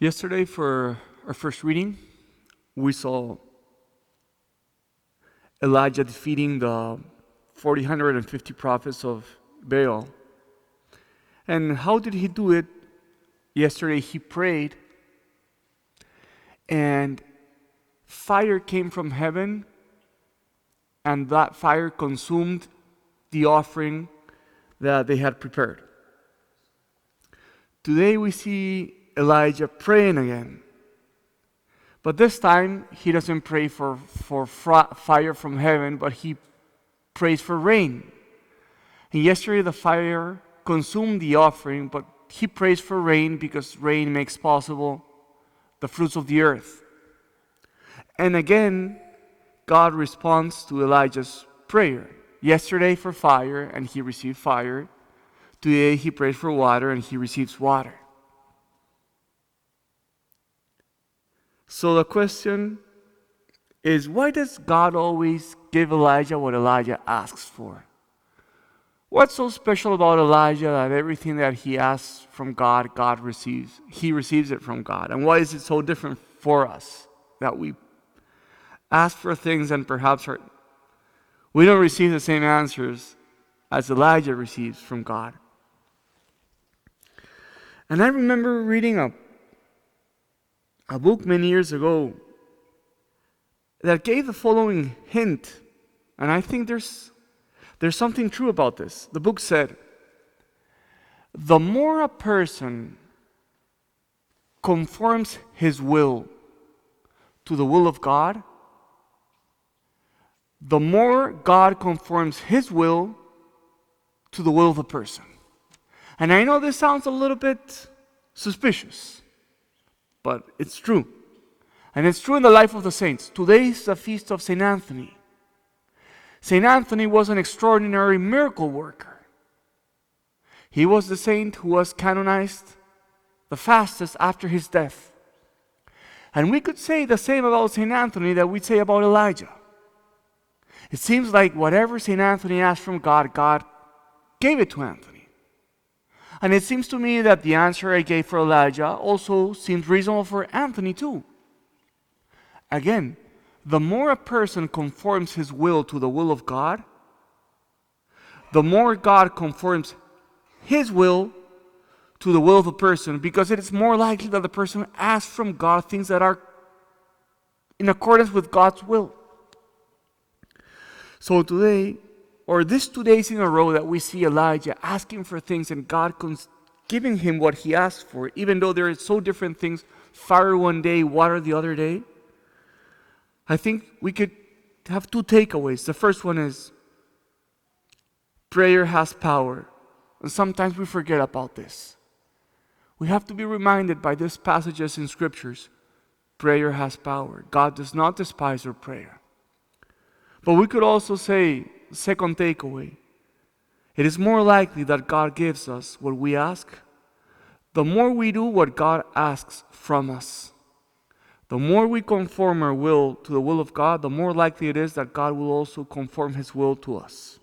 Yesterday, for our first reading, we saw Elijah defeating the 450 prophets of Baal. And how did he do it? Yesterday, he prayed, and fire came from heaven, and that fire consumed the offering that they had prepared. Today, we see Elijah praying again. But this time, he doesn't pray for fire from heaven, but he prays for rain. And yesterday, the fire consumed the offering, but he prays for rain because rain makes possible the fruits of the earth. And again, God responds to Elijah's prayer. Yesterday for fire, and he received fire. Today, he prays for water, and he receives water. So the question is, why does God always give Elijah what Elijah asks for? What's so special about Elijah that everything that he asks from God, God receives? He receives it from God. And why is it so different for us that we ask for things and perhaps we don't receive the same answers as Elijah receives from God? And I remember reading a book many years ago that gave the following hint, and I think there's something true about this. The book said, the more a person conforms his will to the will of God, the more God conforms his will to the will of the person. And I know this sounds a little bit suspicious, but it's true. And it's true in the life of the saints. Today is the feast of St. Anthony. St. Anthony was an extraordinary miracle worker. He was the saint who was canonized the fastest after his death. And we could say the same about St. Anthony that we say about Elijah. It seems like whatever St. Anthony asked from God, God gave it to Anthony. And it seems to me that the answer I gave for Elijah also seems reasonable for Anthony too. Again, the more a person conforms his will to the will of God, the more God conforms his will to the will of the person, because it is more likely that the person asks from God things that are in accordance with God's will. So today, or this 2 days in a row that we see Elijah asking for things and God giving him what he asked for, even though there are so different things, fire one day, water the other day, I think we could have two takeaways. The first one is prayer has power. And sometimes we forget about this. We have to be reminded by these passages in scriptures. Prayer has power. God does not despise our prayer. But we could also say, second takeaway, it is more likely that God gives us what we ask the more we do what God asks from us. The more we conform our will to the will of God, the more likely it is that God will also conform his will to us.